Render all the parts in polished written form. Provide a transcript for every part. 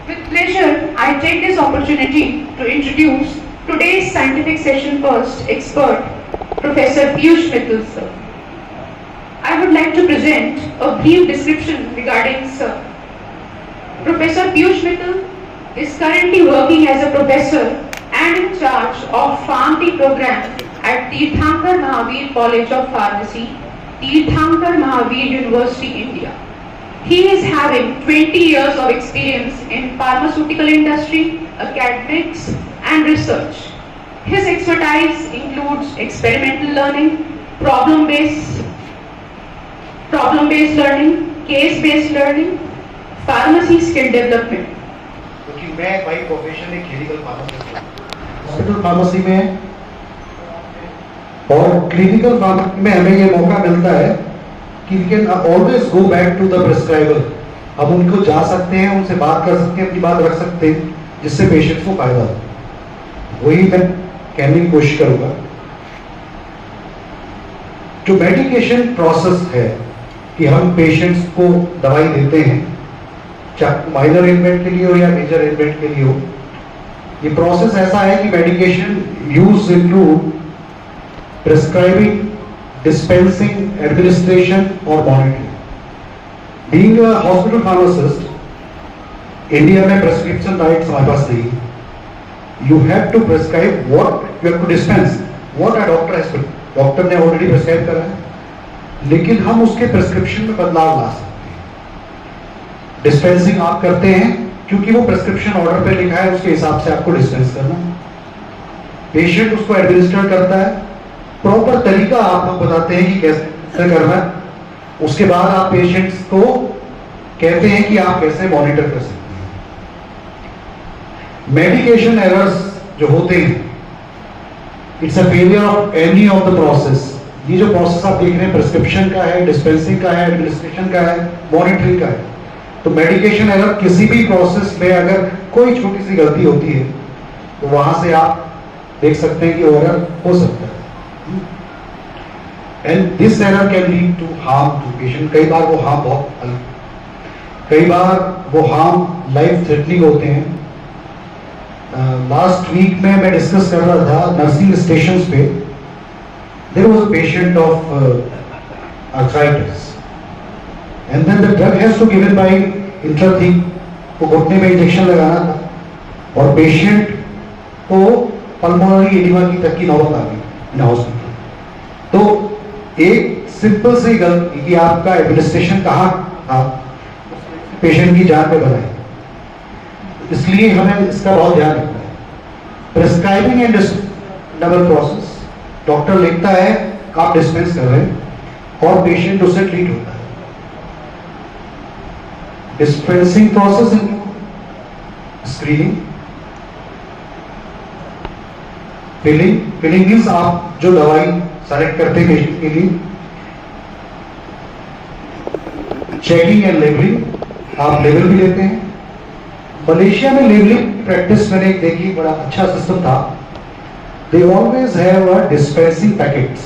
With pleasure, I take this opportunity to introduce today's scientific session first expert, Professor Piyush Mittal, sir. I would like to present a brief description regarding sir. Professor Piyush Mittal is currently working as a professor and in charge of Pharm.D program at Tirthankar Mahavir College of Pharmacy, Tirthankar Mahavir University, India. He is having 20 years of experience in pharmaceutical industry, academics and research. His expertise includes experimental learning, problem-based learning, case-based learning, pharmacy skill development. क्योंकि मैं by profession एक clinical pharmacist हूँ, hospital pharmacy में और clinical pharmacy में हमें ये मौका मिलता है कि we can always go back to the prescriber. हम उनको जा सकते हैं, उनसे बात कर सकते हैं, अपनी बात रख सकते हैं, जिससे पेशेंट्स को फायदा हो। वही मैं कहने की कोशिश करूंगा। जो मेडिकेशन प्रोसेस है कि हम पेशेंट्स को दवाई देते हैं, चाहे माइनर एलिमेंट के लिए हो या मेजर एलिमेंट के लिए हो, ये प्रोसेस ऐसा है कि medication use include prescribing, dispensing, administration or monitoring. Being a hospital pharmacist, India में prescription rights हमारे पास नहीं। You have to prescribe what you have to dispense, what a doctor has to. Doctor ने already prescribe करा है, लेकिन हम उसके prescription में बदलाव ला सकते हैं। Dispensing आप करते हैं क्योंकि वो prescription order पे लिखा है, उसके हिसाब से आपको dispense करना। Patient उसको administer करता है, प्रॉपर तरीका आप लोग बताते हैं कि कैसे करना है, उसके बाद आप पेशेंट्स को कहते हैं कि आप कैसे मॉनिटर कर सकते हैं। मेडिकेशन एरर्स जो होते हैं, it's a failure of any of the process. ये जो प्रोसेस आप देख रहे हैं, प्रिस्क्रिप्शन का है, डिस्पेंसिंग का है, एडमिनिस्ट्रेशन का है, मॉनिटरिंग का है, तो मेडिकेशन एरर किसी भी प्रोसेस में अगर कोई छोटी सी गलती होती है तो वहां से आप देख सकते हैं कि एरर हो सकता है। And this error can lead to harm to patient. कई बार वो harm बहुत, कई बार वो harm life threatening होते हैं। Last week में मैं डिस्कस कर रहा था नर्सिंग स्टेशन पे, there was a patient of arthritis, and then the drug has to given by intrathecal, को घुटने में इंजेक्शन लगाना था और पेशेंट को पल्मोनरी एडिमा की तक की नौबत आ गई इन हॉस्पिटल। तो एक सिंपल सी गलती कि आपका एडमिनिस्ट्रेशन कहाँ था, पेशेंट की जान पे बनाए, इसलिए हमें इसका बहुत ध्यान रखना है। Prescribing and double process, doctor लिखता है, आप डिस्पेंस कर रहे हैं और पेशेंट उससे ट्रीट होता है। Dispensing process, screening, filling means आप जो दवाई सेलेक्ट करते हैं पेशेंट के लिए, चेकिंग एंड लेबलिंग, आप लेबल भी लेते हैं। मलेशिया में लेबलिंग प्रैक्टिस मैंने एक देखी, बड़ा अच्छा सिस्टम था। They always have a dispensing packets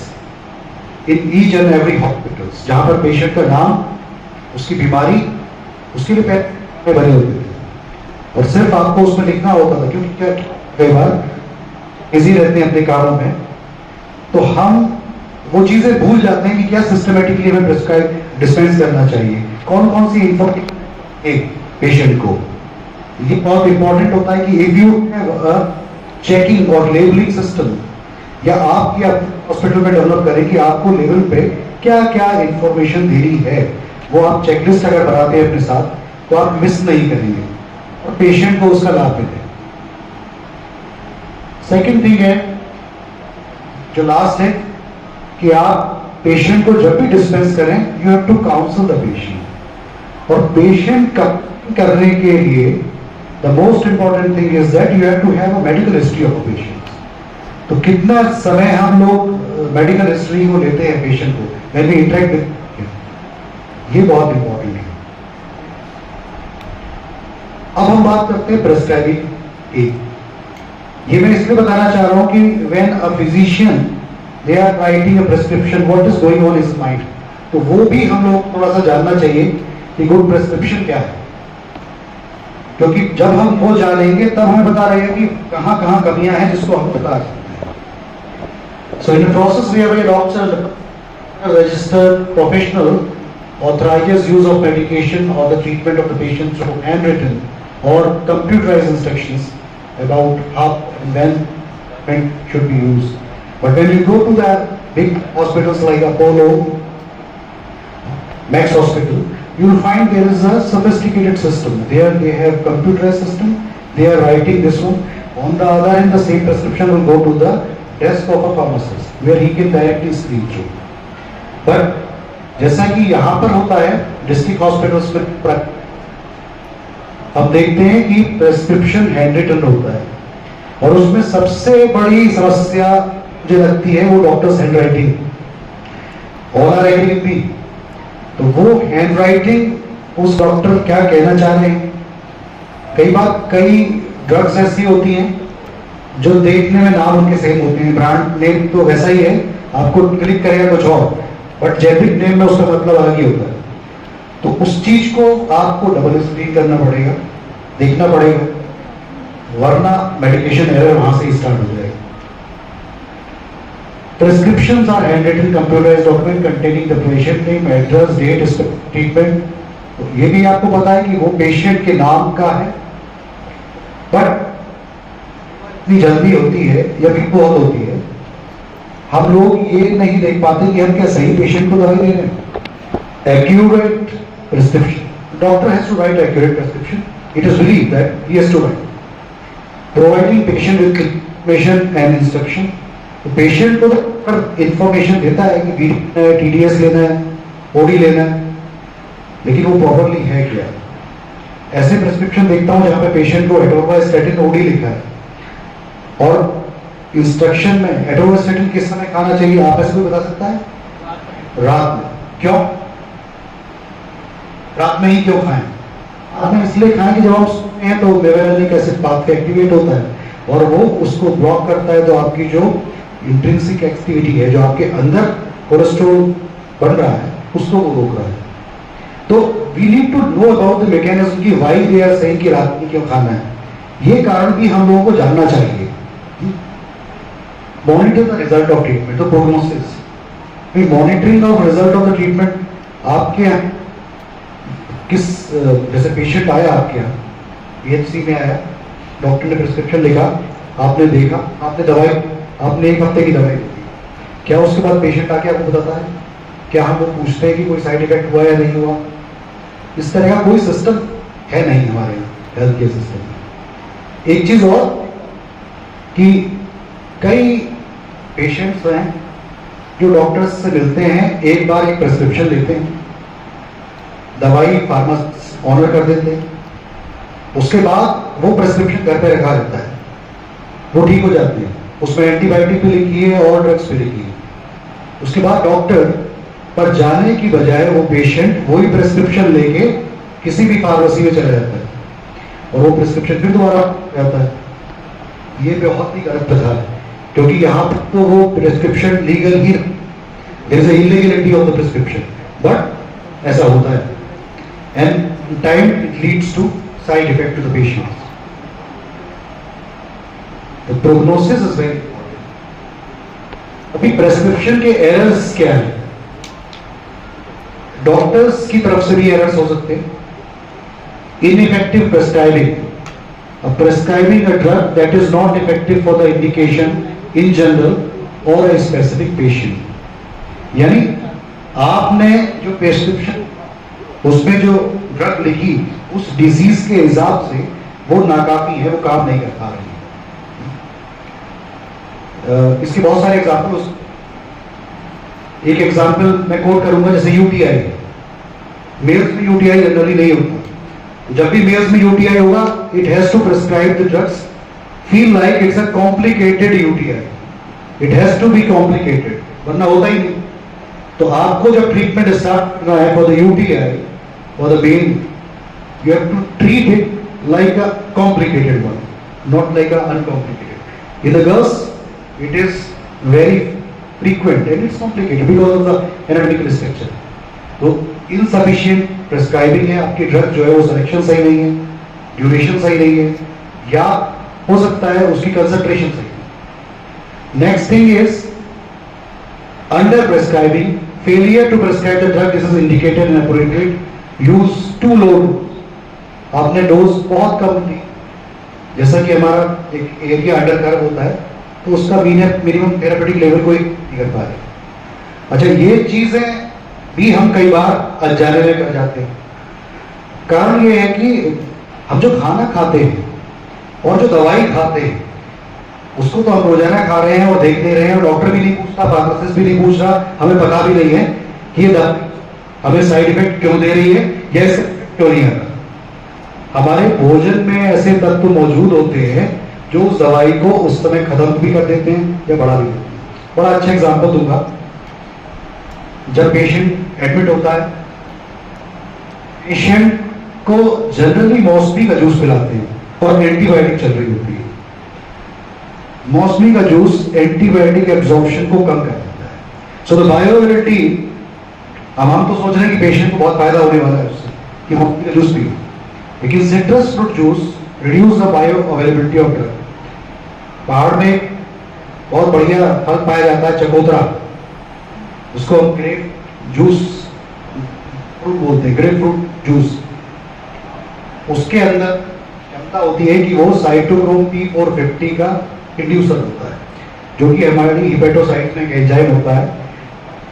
in each and every hospitals, जहां पर पेशेंट का नाम, उसकी बीमारी, उसके लिए पैकेट बने होते थे और सिर्फ आपको उसमें लिखना होता था, क्योंकि क्या कई बार बिजी रहते हैं अपने कामों में, तो हम वो चीजें भूल जाते हैं कि क्या सिस्टमेटिकली हमें प्रिस्क्राइब डिस्पेंस करना चाहिए, कौन कौन सी इंफॉर्मेशन एक पेशेंट को। ये बहुत इंपॉर्टेंट होता है कि if you have a checking और लेबलिंग सिस्टम, या आप या हॉस्पिटल में डेवलप करें कि आपको लेवल पे क्या क्या इंफॉर्मेशन देनी है, वो आप चेकलिस्ट अगर बनाते हैं अपने साथ तो आप मिस नहीं करेंगे और पेशेंट को उसका लाभ मिले। सेकेंड थिंग है, जो लास्ट है, कि आप पेशेंट को जब भी डिस्पेंस करें, you have to counsel the patient. और पेशेंट का करने के लिए the most important thing is that you have to have a medical history of patient. तो कितना समय हम लोग मेडिकल हिस्ट्री को लेते हैं पेशेंट को व्हेन वी इंटरेक्ट विद, ये बहुत इंपॉर्टेंट है। अब हम बात करते हैं प्रिस्क्राइबिंग की। ये मैं इसलिए बताना चाह रहा हूं कि when a physician they are writing a prescription, what is going on his mind, तो वो भी हम लोग थोड़ा सा जानना चाहिए कि गुड प्रिस्क्रिप्शन क्या है। क्योंकि जब हम वो जानेंगे तब हमें बता रहे हैं कि कहाँ कहाँ कमियां हैं जिसको हम बता सकते हैं। So in process way a doctor registered professional authorizes use of medication or the treatment of the patient through handwritten or computerized instructions about how and when treatment should be used. But when you go to the big hospitals like Apollo, Max Hospital, you will find there is a sophisticated system. There they have computerized system. They are writing this one. On the other hand, the same prescription will go to the desk of a pharmacist where he can directly screen through. But जैसा कि यहाँ पर होता है district hospitals में हम देखते हैं कि प्रेस्क्रिप्शन हैंड रिटन होता है और उसमें सबसे बड़ी समस्या मुझे लगती है वो doctors handwriting. All are agree with me. तो वो हैंड राइटिंग उस डॉक्टर क्या कहना चाह रहे हैं। कई ड्रग्स ऐसी होती हैं जो देखने में नाम उनके सेम होते हैं, ब्रांड नेम तो वैसा ही है, आपको क्लिक करेगा कुछ और, बट जेनरिक नेम में उसका मतलब अलग ही होता है। तो उस चीज को आपको डबल स्क्रीन करना पड़ेगा, देखना पड़ेगा, वरना मेडिकेशन एरर वहां से स्टार्ट हो जाएगा। Prescriptions are handwritten computerized document containing the patient name, address, date, treatment. तो ये भी आपको पता है कि वो पेशेंट के नाम का है, बट इतनी जल्दी होती है या फिर बहुत होती है, हम लोग ये नहीं देख पाते कि हम क्या सही पेशेंट को दवाई दे रहे हैं। Accurate prescription. Doctor has to write accurate prescription. It is believed that he has to write. Providing patient with information and instruction. तो पेशेंट को तो इंफॉर्मेशन देता है कि TDS लेना है, OD लेना है, लेकिन वो प्रॉपरली है क्या। ऐसे प्रिस्क्रिप्शन देखता हूं जहां पे पेशेंट को एटोरोस्टेटिन OD लिखा है और इंस्ट्रक्शन में एटोरोस्टेटिन किस समय खाना चाहिए, आप ऐसे कोई बता सकता है? रात में। क्यों रात में ही क्यों खाएं? रात में इसलिए खाएं कि जब हम सोते हैं तो मेवेलिक एसिड पाथवे एक्टिवेट होता है और वो उसको ब्लॉक करता है, तो आपकी जो इंट्रिंसिक एक्टिविटी है, जो आपके अंदर कोलेस्ट्रॉल बन रहा है, उसको वो रोक रहा है। तो we need to know about the mechanism की व्हाई दे आर सेइंग कि रात में क्यों खाना है। ये कारण भी हम लोगों को जानना चाहिए। Monitor the result of treatment, तो prognosis, monitoring of result of the treatment. आपके यहाँ किस जैसे पेशेंट आया आपके यहाँ PHC में आया, डॉक्टर ने प्रिस्क्रिप्शन लिखा, आपने देखा, आपने दवाई, आपने 1 हफ्ते की दवाई दी, क्या उसके बाद पेशेंट आके आपको बताता है? क्या हम वो पूछते हैं कि कोई साइड इफेक्ट हुआ या नहीं हुआ? इस तरह का कोई सिस्टम है नहीं हमारे यहाँ हेल्थ केयर सिस्टम में। एक चीज और कि कई पेशेंट्स हैं जो डॉक्टर्स से मिलते हैं, एक बार एक प्रिस्क्रिप्शन लेते हैं, दवाई फार्मासिस्ट ऑनर कर देते हैं, उसके बाद वो प्रिस्क्रिप्शन घर पे रखा रहता है, वो ठीक हो जाती है, उसमें एंटीबायोटिक भी लिखी है और ड्रग्स भी लिखी है। उसके बाद डॉक्टर पर जाने की बजाय वो पेशेंट वही प्रिस्क्रिप्शन लेके किसी भी फार्मेसी में चला जाता है और वो प्रिस्क्रिप्शन फिर दोबारा आता है। ये बहुत ही गलत प्रथा है, क्योंकि यहाँ पर तो वो प्रिस्क्रिप्शन लीगल ही, there is a illegality of the prescription, but ऐसा होता है and time it leads to side effect to the patient. The prognosis is very important. अभी प्रेस्क्रिप्शन के एरर्स क्या है? डॉक्टर्स की तरफ से भी एरर्स हो सकते हैं। Ineffective prescribing, prescribing a drug that is not effective for the indication in general or a specific patient. यानी आपने जो प्रेस्क्रिप्शन उसमें जो ड्रग लिखी उस डिजीज के हिसाब से वो नाकाफी है, वो काम नहीं कर पा रही है। इसके बहुत सारे एग्जाम्पल्स, एक एग्जाम्पल मैं कोट करूंगा, जैसे यूटीआई। मेल्स में यूटीआई जनरली नहीं होता, जब भी मेल्स में यूटीआई होगा it has to prescribe the drugs, feel like it's a complicated UTI, it has to be complicated, वरना होता ही नहीं। तो आपको जब ट्रीटमेंट स्टार्ट करना है फॉर द यूटीआई और the pain, you have to treat it like a complicated one, not like a uncomplicated. In the girls it is very frequent and it's complicated because of the anatomical structure. तो insufficient prescribing है, आपकी drug जो है वो selection सही नहीं है, duration सही नहीं है, या हो सकता है उसकी कंसंट्रेशन सही है। Next thing is under prescribing, failure to prescribe the drug this is indicated in appropriate use to low dose. आपने डोज बहुत कम दी, जैसा कि हमारा एक एरिया अंडर कर्व होता है, तो उसका मिनिमम थेरापेटिक लेवल कोई नहीं कर पा रहे। अच्छा, ये चीजें भी हम कई बार अनजाने में कर जाते हैं। कारण ये है कि हम जो खाना खाते हैं और जो दवाई खाते हैं उसको तो हम रोजाना खा रहे हैं और देख नहीं रहे हैं, और डॉक्टर भी नहीं पूछता, फार्मासिस्ट भी नहीं पूछ रहा, हमें पता भी नहीं है कि ये दवाई हमें साइड इफेक्ट क्यों दे रही है या क्यों नहीं आ रहा। हमारे भोजन में ऐसे तत्व मौजूद होते हैं जो उस दवाई को उस समय खत्म भी कर देते हैं या बढ़ा भी देते हैं। बड़ा अच्छा एग्जाम्पल दूंगा, जब पेशेंट एडमिट होता है, पेशेंट को जनरली मौसमी का जूस पिलाते हैं और एंटीबायोटिक चल रही होती है। मौसमी का जूस एंटीबायोटिक एब्जॉर्प्शन को कम कर देता है। सो द बायोअवेलेबिलिटी, हम तो सोच रहे हैं कि पेशेंट को बहुत फायदा होने वाला है उससे कि मौसमी का जूस पिए, लेकिन citrus fruit juice reduce the bioavailability of drug. पहाड़ में बहुत बढ़िया फल पाया जाता है चकोतरा, उसको हम ग्रेप जूस फ्रूट बोलते हैं, ग्रेप फ्रूट जूस। उसके अंदर क्षमता होती है कि वो साइटोक्रोम P450 का इंड्यूसर होता है, जो कि हमारी हिपेटोसाइट में एक एंजाइम होता है।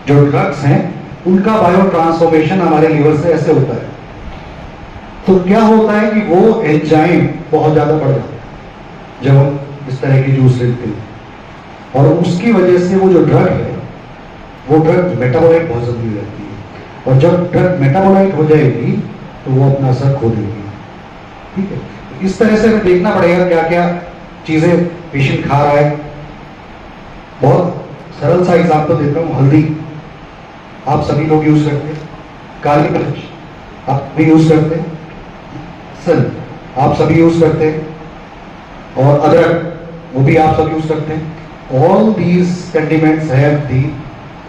जो ड्रग्स हैं उनका बायो ट्रांसफॉर्मेशन हमारे लिवर से ऐसे होता है, तो क्या होता है कि वो एंजाइम बहुत ज्यादा बढ़ जाता है जब हम इस तरह की जूस लेते हैं, और उसकी वजह से वो जो ड्रग है वो ड्रग मेटाबोलाइट बहुत जल्दी हो जाती है, और जब ड्रग मेटाबोलाइट हो जाएगी तो वो अपना असर खो देगी। ठीक है, तो इस तरह से हमें देखना पड़ेगा क्या क्या चीजें पेशेंट खा रहा है। बहुत सरल सा एग्जांपल देता हूँ, हल्दी आप सभी लोग यूज करते हैं, काली मिर्च आप भी यूज करते हैं, सन आप सभी यूज करते हैं, और अदरक वो भी आप सब यूज करते हैं। All these condiments have the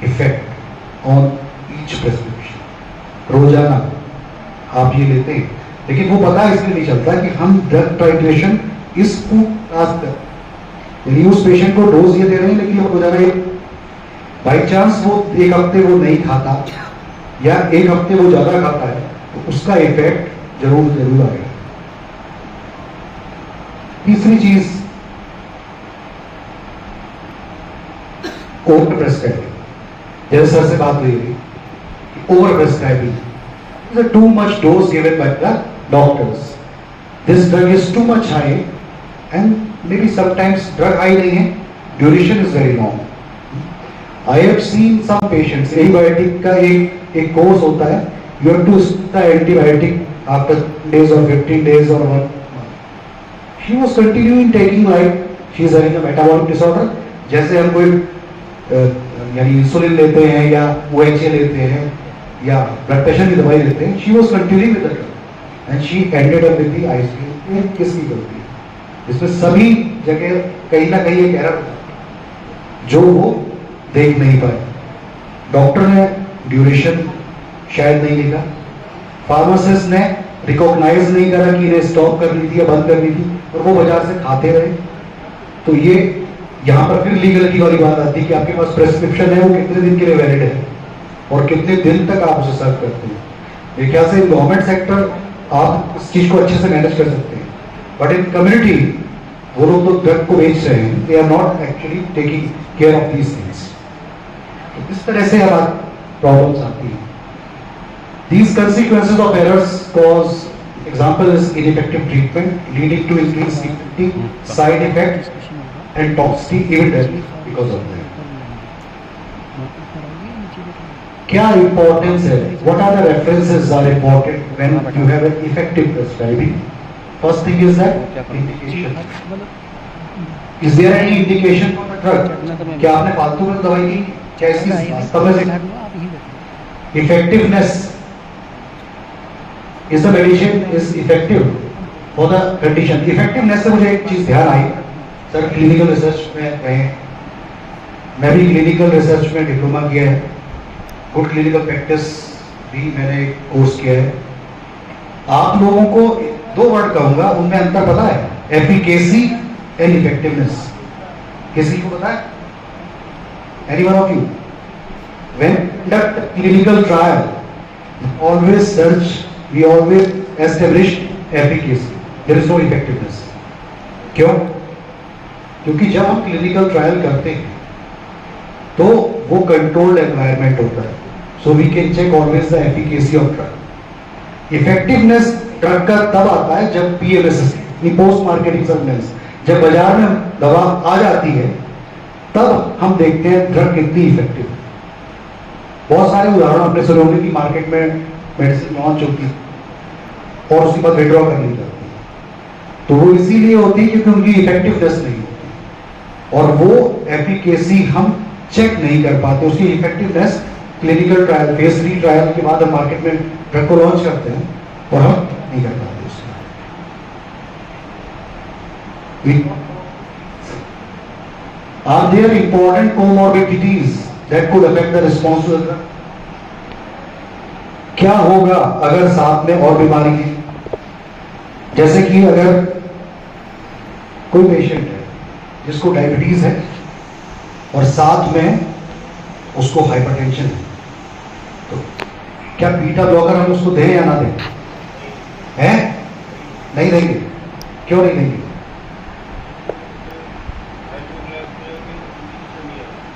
effect on each prescription. रोजाना आप ये लेते हैं, लेकिन वो पता इसलिए नहीं चलता कि हम ड्रग टाइट्रेशन इस टास्क कर, यानी उस पेशेंट को डोज ये दे रहे हैं, लेकिन वो रोजाना ये बाई चांस वो एक हफ्ते वो नहीं खाता या एक हफ्ते वो ज्यादा खाता है, तो उसका इफेक्ट जरूर जरूर आएगा। तीसरी चीज, ओवर प्रेस्क्राइबिंग। जैसे सर से बात हुई थी, over prescribing is a too much dose given by the doctors. This drug is too much high and maybe sometimes drug high नहीं है, duration is very long. I have seen some patients, antibiotic का एक course होता है, you have to start the antibiotic after days or 15 days or 1 month. She was continuing taking like she is having a metabolic disorder. जैसे हम कोई यानी insulin लेते हैं या OHA लेते हैं या ब्लड प्रेशर की दवाई लेते हैं, she was continuing with the drug and she ended up with the ICU। ये किसकी गलती है? इसमें सभी जगह कहीं ना कहीं एक एरर होता है जो वो देख नहीं पाए। डॉक्टर ने ड्यूरेशन शायद नहीं लिखा, फार्मासिस्ट ने रिकॉग्नाइज नहीं करा कि इन्हें स्टॉप करनी थी या बंद करनी थी, और वो बाजार से खाते रहे। तो ये यहाँ पर फिर लीगलिटी वाली बात आती है कि आपके पास प्रेस्क्रिप्शन है, वो कितने दिन के लिए वैलिड है और कितने दिन तक आप उसे सर्व करते हैं। मेरे ख्याल से गवर्नमेंट सेक्टर आप इस चीज को अच्छे से मैनेज कर सकते हैं, बट इन कम्युनिटी वो लोग तो ड्रग को बेच रहे हैं, they are not actually taking care of these things. तो इस तरह से हमारी प्रॉब्लम्स आती हैं। These consequences of errors cause, example is ineffective treatment leading to increased severity, side effects and toxicity, even death because of that. क्या importance है? What are the references are important when you have an effective prescribing? First thing is that indication. Is there any indication for the drug? क्या आपने फालतू में दवाई दी? क्या इसकी वास्तव में effectiveness? Is the medicine is effective for the condition? Effectiveness से मुझे एक चीज ध्यान आई, सर क्लिनिकल रिसर्च में रहे, मैं भी क्लिनिकल रिसर्च में डिप्लोमा किया है, गुड क्लिनिकल प्रैक्टिस भी मैंने कोर्स किया है। आप लोगों को दो वर्ड कहूंगा, उनमें अंतर पता है? Efficacy and effectiveness. किसी को पता है? Anyone of you? When conduct clinical trial, always search, we always establish efficacy, there is no effectiveness. क्यों? क्योंकि जब हम क्लिनिकल ट्रायल करते हैं तो वो कंट्रोल्ड एनवायरनमेंट होता है, so we can check always the efficacy of drug. Effectiveness drug का तब आता है जब PMS, पोस्ट मार्केटिंग सर्विलेंस, जब बाजार में दवा आ जाती है तब हम देखते हैं ड्रग कितनी इफेक्टिव है। बहुत सारे उदाहरण आपने सुने होंगे कि मार्केट में मेडिसिन लॉन्च होती है और उसके बाद विड्रॉ कर ली जाती है, तो वो इसीलिए होती है क्योंकि उनकी इफेक्टिवनेस नहीं होती और वो एफिकेसी हम चेक नहीं कर पाते। उसकी effectiveness clinical trial, phase 3 trial के बाद हम मार्केट में ड्रग को लॉन्च करते हैं और हम नहीं कर पाते उसको। Are there important comorbidities that could affect the response to the drug? क्या होगा अगर साथ में और बीमारी है? जैसे कि अगर कोई पेशेंट है जिसको डायबिटीज है और साथ में उसको हाइपरटेंशन है, तो क्या बीटा ब्लॉकर हम उसको दें या ना दें? हैं? नहीं देंगे। क्यों नहीं देंगे?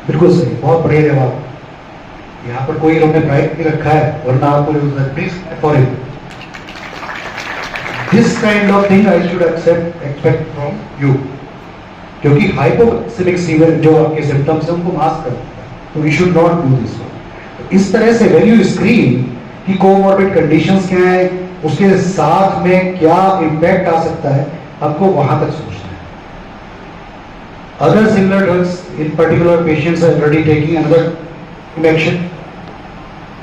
बिल्कुल सही, बहुत बढ़िया जवाब। यहाँ पर कोई इन्होंने ब्राइट भी रखा है, वरना आपको please for it. This kind of thing I should expect from you, क्योंकि हाइपोक्सिमिक फीवर जो आपके सिम्टम्स हैं उनको मास्क करता है, तो we should not do this one. इस तरह से व्हेन यू स्क्रीन की कोमॉर्बिड कंडीशंस क्या है, उसके साथ में क्या इम्पैक्ट आ सकता है, आपको वहां तक सोचना है। Other similar drugs, in particular patients are already taking another injection.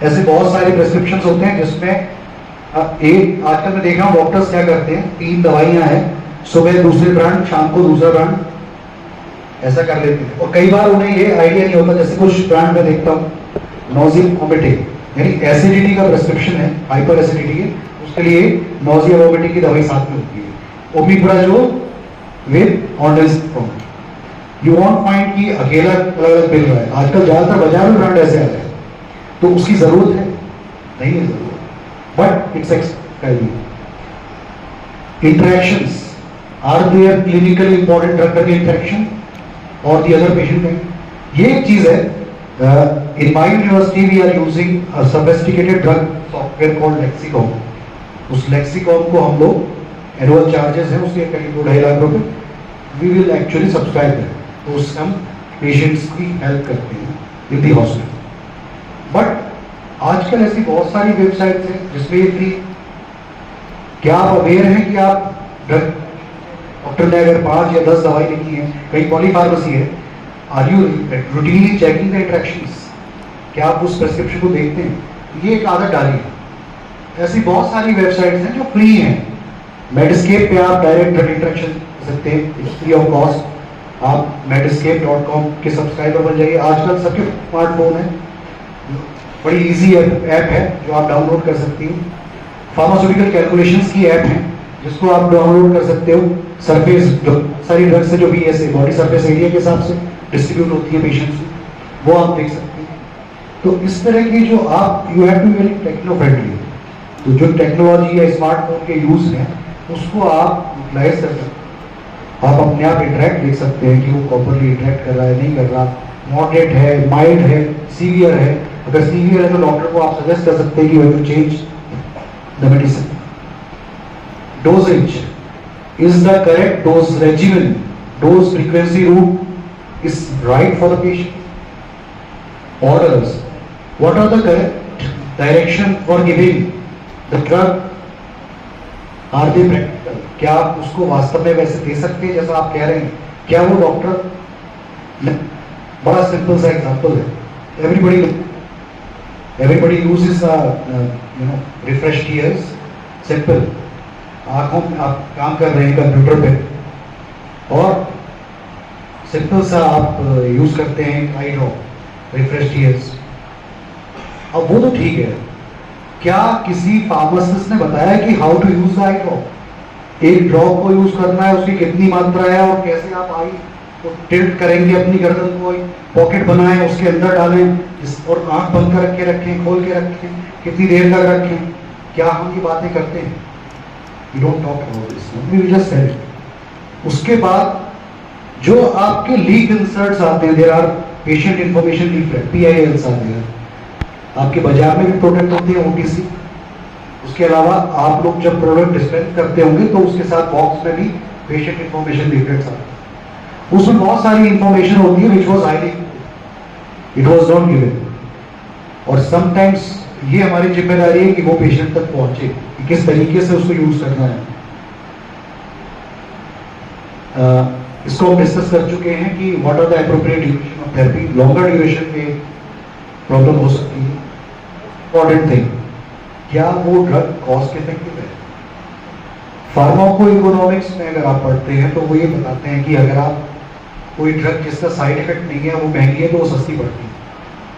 ऐसे बहुत सारे प्रेस्क्रिप्शंस होते हैं जिसमें एक आजकल मैं देख रहा हूँ डॉक्टर्स क्या करते हैं, 3 दवाइयां हैं, सुबह दूसरे ब्रांड, शाम को दूसरा ब्रांड, ऐसा कर लेते हैं। और कई बार उन्हें ये आइडिया नहीं होता, जैसे कुछ ब्रांड में देखता हूँ नोजिया वोमिटिंग, यानी एसिडिटी का प्रेस्क्रिप्शन है, हाइपर एसिडिटी है, उसके लिए नोजिया वोमिटिंग की दवाई साथ में होती है, omeprazole with ondansetron. You won't find कि अकेला अलग अलग मिल रहा है। आजकल ज्यादातर बाजार में ब्रांड ऐसे आ रहे हैं, तो उसकी जरूरत है? नहीं है जरूरत, but it's expensive. Interactions, are there clinically important drug drug interaction और द अदर पेशेंट? ये एक चीज है। In my university we are using a sophisticated drug software called Lexicomp. उस लेक्सिकॉम को हम लोग एनुअल चार्जेस हैं उसके करीब 2-2.5 लाख रुपए वी विल एक्चुअली सब्सक्राइब करें, तो उससे हम पेशेंट्स की हेल्प करते हैं इन दी हॉस्पिटल। बट आजकल ऐसी बहुत सारी वेबसाइट्स हैं जिसमें ये फ्री। क्या आप अवेयर हैं कि आप डॉक्टर ने अगर 5 या 10 दवाई लिखी है, कहीं पॉलीफार्मेसी है, are you routinely checking the interactions? क्या आप उस प्रेस्क्रिप्शन को देखते हैं? ये एक आदत डाली है। ऐसी बहुत सारी वेबसाइट्स हैं जो फ्री हैं। मेडिस्केप पे आप डायरेक्ट ड्रग इंटरेक्शन सकते हैं, फ्री ऑफ कॉस्ट। आप medscape.com के सब्सक्राइबर बन जाइए। आजकल सबके स्मार्टफोन है, बड़ी इजी ऐप है जो आप डाउनलोड कर सकती हो। फार्मास्यूटिकल कैलकुलेशंस की ऐप है जिसको आप डाउनलोड कर सकते हो। सरफेस जो सारी ड्रग्स से जो भी ऐसे बॉडी सरफेस एरिया के हिसाब से डिस्ट्रीब्यूट होती है पेशेंट्स में, वो आप देख सकते हैं। तो इस तरह की जो आप you have to very techno friendly, तो जो टेक्नोलॉजी या स्मार्टफोन के यूज है उसको आप यूटिलाइज कर सकते हैं। आप अपने आप इंटरेक्ट देख सकते हैं कि वो प्रॉपरली इंटरेक्ट कर रहा है, नहीं कर रहा, मॉडरेट है, माइल्ड है, सीवियर है। अगर सीवियर है तो डॉक्टर को आप सजेस्ट कर सकते हैं कि you change the medicine. Dosages, is the correct dose regimen, dose frequency route is right for the patient. Orders, what are the correct direction for giving the drug, are they practical? क्या आप उसको वास्तव में वैसे दे सकते हैं जैसा आप कह रहे हैं? क्या वो डॉक्टर? बड़ा सिंपल सा एग्जांपल है। Everybody uses refresh years. Simple, आंखों में आप काम कर रहे हैं कंप्यूटर पे और सिंपल सा आप यूज करते हैं आई ड्रॉप, रिफ्रेश ईयर्स। अब वो तो ठीक है, क्या किसी फार्मासिस्ट ने बताया कि how to use the eye drop? एक ड्रॉप को यूज करना है, उसकी कितनी मात्रा है और कैसे आप आई तो टिल्ट करेंगे अपनी गर्दन को, पॉकेट बनाएं, उसके अंदर डालें और आंख बंद कर रखें, खोल के रखें, कितनी देर तक रखें, क्या हम ये बातें करते हैं? We don't talk about this, we just said it. उसके बाद जो आपके लीक इंसर्ट्स आते हैं, there are patient information leaflet, PILs आते हैं, आपके बाजार में भी प्रोडक्ट होते हैं OTC। उसके अलावा आप लोग जब प्रोडक्ट डिस्पेंस करते होंगे तो उसके साथ बॉक्स में भी पेशेंट इंफॉर्मेशन लीफलेट्स आते हैं। उसमें बहुत सारी इंफॉर्मेशन होती है which was highly, it was not given. और समटाइम्स ये हमारी जिम्मेदारी है कि वो पेशेंट तक पहुंचे कि किस तरीके से उसको यूज करना है। इसको हम डिस्कस कर चुके हैं कि what are the appropriate duration of therapy. Longer duration में प्रॉब्लम हो सकती है। इंपॉर्टेंट थिंग, क्या वो ड्रग कॉस्ट इफेक्टिव है? फार्माको इकोनॉमिक्स में अगर आप पढ़ते हैं तो वो ये बताते हैं कि अगर आप कोई ड्रग जिसका साइड इफेक्ट नहीं है, वो महंगी है तो वो सस्ती पड़ती है।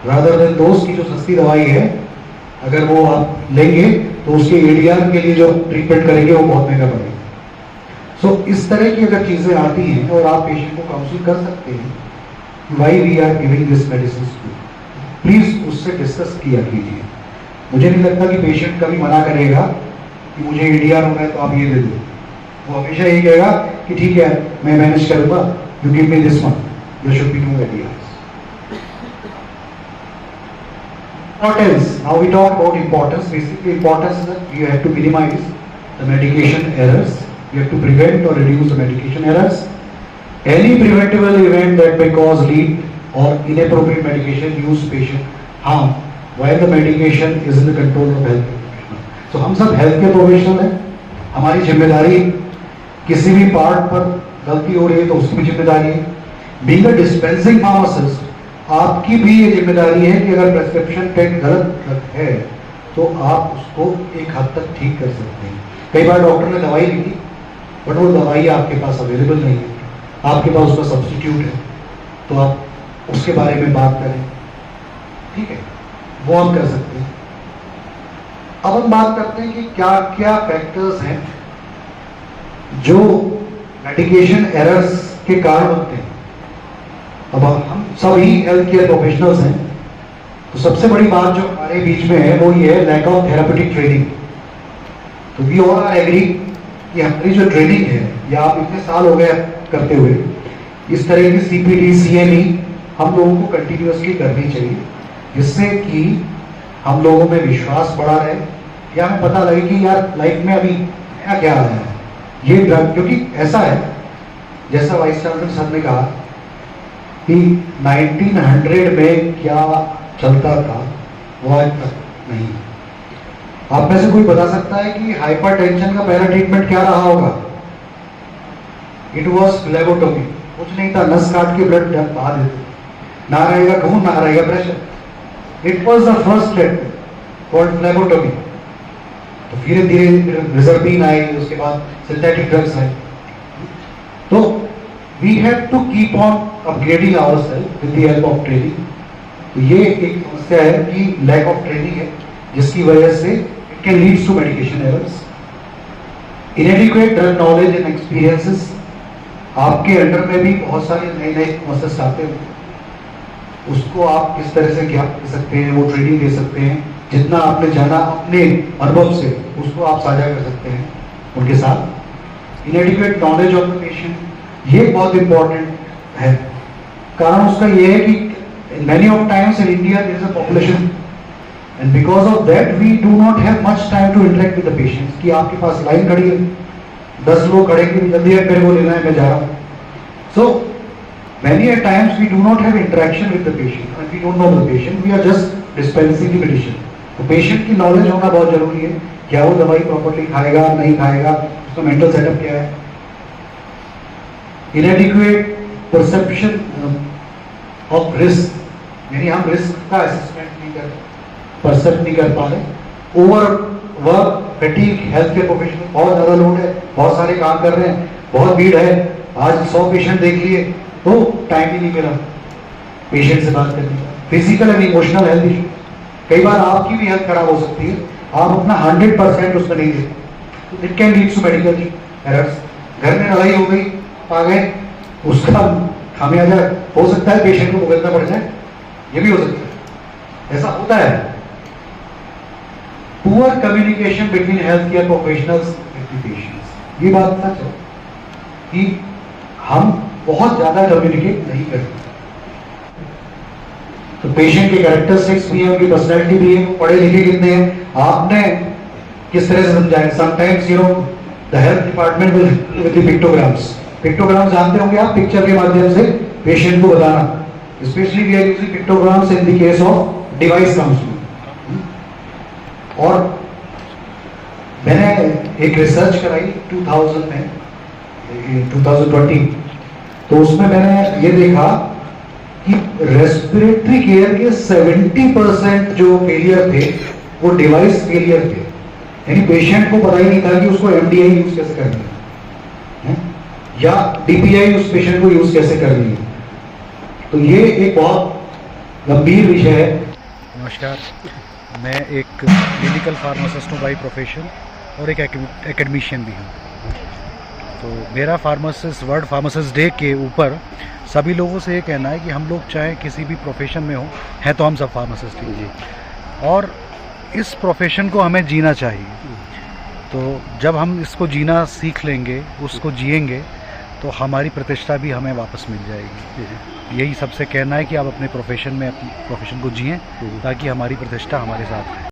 रादर देन दोस्त की जो सस्ती दवाई है, अगर वो आप लेंगे तो उसके ADR के लिए जो ट्रीटमेंट करेंगे वो बहुत महंगा पड़ेगा। सो इस तरह की अगर चीजें आती हैं और आप पेशेंट को काउंसिल कर सकते हैं, why we are giving this medicine to, please उससे डिस्कस किया कीजिए। मुझे नहीं लगता कि पेशेंट कभी मना करेगा कि मुझे ADR होना है तो आप ये दे दो। वो हमेशा यही कहेगा कि ठीक है मैं मैनेज करूंगा, you give me this one, there should be no ADRs। Importance. Now we talk about importance. Basically, importance is that you have to minimize the medication errors. You have to prevent or reduce the medication errors. Any preventable event that may cause lead or inappropriate medication use patient harm while the medication is in the control of health professional. So हम सब health के professional हैं, हमारी जिम्मेदारी, किसी भी part पर गलती हो रही है तो उसकी भी जिम्मेदारी है। Being a dispensing pharmacist, आपकी भी ये जिम्मेदारी है कि अगर प्रेस्क्रिप्शन पे गलत है तो आप उसको एक हद तक ठीक कर सकते हैं। कई बार डॉक्टर ने दवाई लिखी बट वो दवाई आपके पास अवेलेबल नहीं है, आपके पास उसका सब्स्टिट्यूट है, तो आप उसके बारे में बात करें, ठीक है, वो हम कर सकते हैं। अब हम बात करते हैं कि क्या क्या फैक्टर्स हैं जो मेडिकेशन एरर्स के कारण बनते हैं। अब हम सभी हेल्थ केयर प्रोफेशनल्स हैं, तो सबसे बड़ी बात जो हमारे बीच में है वो ये है लैक ऑफ थेरापेटिक ट्रेनिंग। तो वी ऑल आर एग्री कि हमारी जो ट्रेनिंग है, या आप इतने साल हो गए करते हुए, इस तरह की CPD CME हम लोगों को कंटिन्यूअसली करनी चाहिए, जिससे कि हम लोगों में विश्वास बढ़ा रहे, या हमें पता लगे कि यार लाइफ में अभी नया क्या आया है ये ड्रग। क्योंकि ऐसा है, जैसा वाइस चांसलर साहब ने कहा कि 1900 में क्या चलता था वो आज तक नहीं। आप में से कोई बता सकता है कि हाइपरटेंशन का पहला ट्रीटमेंट क्या रहा होगा? It was phlebotomy. कुछ नहीं था, नस काट के ब्लड बहा देते, ना रहेगा खून ना रहेगा pressure. It was the first treatment called phlebotomy. तो धीरे धीरे रिजर्पिन आई, उसके बाद सिंथेटिक ड्रग्स आए। तो we have to keep on upgrading ourselves with the help of training। तो ये एक समस्या है कि lack of training है, जिसकी वजह से it can lead to medication errors। inadequate drug knowledge and experiences, आपके अंडर में भी बहुत सारे नए नए प्रोसेस आते हैं, उसको आप किस तरह से ज्ञात कर सकते हैं, वो ट्रेनिंग दे सकते हैं। जितना आपने जाना अपने अनुभव से उसको आप साझा कर सकते हैं उनके साथ। inadequate knowledge of the patient, ये बहुत इंपॉर्टेंट है। कारण उसका ये है कि many of times in India there is a population and because of that we do not have much time to interact with the patients। कि आपके पास लाइन खड़ी है, 10 लोग खड़े कि जल्दी है मेरे को लेना है, मैं जा रहा हूँ। So many a times we do not have interaction with the patient and we don't know the patient, we are just dispensing the medicine। तो पेशेंट की नॉलेज होना बहुत जरूरी है, क्या वो दवाई प्रॉपर्ली खाएगा नहीं खाएगा, उसका मेंटल सेटअप क्या है। inadequate perception of risk, यानी हम रिस्क का असेसमेंट नहीं कर, परसेप्ट नहीं कर पा रहे। Over work, fatigue, health care professional बहुत ज्यादा लोड है, बहुत सारे काम कर रहे हैं, बहुत भीड़ है, आज 100 पेशेंट देख लिए तो टाइम ही नहीं मिला पेशेंट से बात करने का। Physical and emotional health issue, कई बार आपकी भी हेल्थ खराब हो सकती है, आप अपना 100% उसमें नहीं देते, it can lead to medical errors, घर में लड़ाई हो गई, आ गए, उसका खामियाजा हो सकता है पेशेंट को भुगतना पड़ जाए, ये भी हो सकता है, ऐसा होता है। Poor communication between health care professionals and patients, ये बात सच है कि हम बहुत ज्यादा कम्युनिकेट नहीं करते। तो पेशेंट के कैरेक्टरिस्टिक्स भी है, उनकी पर्सनैलिटी भी है, पढ़े लिखे कितने हैं, आपने किस तरह से समझाएं। Sometimes the health department with the pictograms, pictograms जानते होंगे आप, पिक्चर के माध्यम से पेशेंट को बताना, specially we are using pictograms in the case of device counselling. और मैंने एक रिसर्च कराई 2000 में, 2020, तो उसमें मैंने ये देखा कि रेस्पिरेटरी केयर के 70% जो फेलियर थे वो डिवाइस फेलियर थे, यानी पेशेंट को पता ही नहीं था कि उसको एमडीआई यूज कैसे करनी है या डीपीआई उस पेशेंट को यूज कैसे करनी है। तो ये एक बहुत गंभीर विषय है। नमस्कार, मैं एक क्लिनिकल फार्मासिस्ट हूँ बाई प्रोफेशन और एक एकेडमिशियन भी हूँ। तो मेरा वर्ल्ड फार्मासिस्ट डे के ऊपर सभी लोगों से ये कहना है कि हम लोग चाहे किसी भी प्रोफेशन में हो, हैं तो हम सब फार्मासिस्ट ही, और इस प्रोफेशन को हमें जीना चाहिए। तो जब हम इसको जीना सीख लेंगे, उसको जिएंगे, तो हमारी प्रतिष्ठा भी हमें वापस मिल जाएगी। यही सबसे कहना है कि आप अपने प्रोफेशन में अपने प्रोफेशन को जिएं, ताकि हमारी प्रतिष्ठा हमारे साथ है।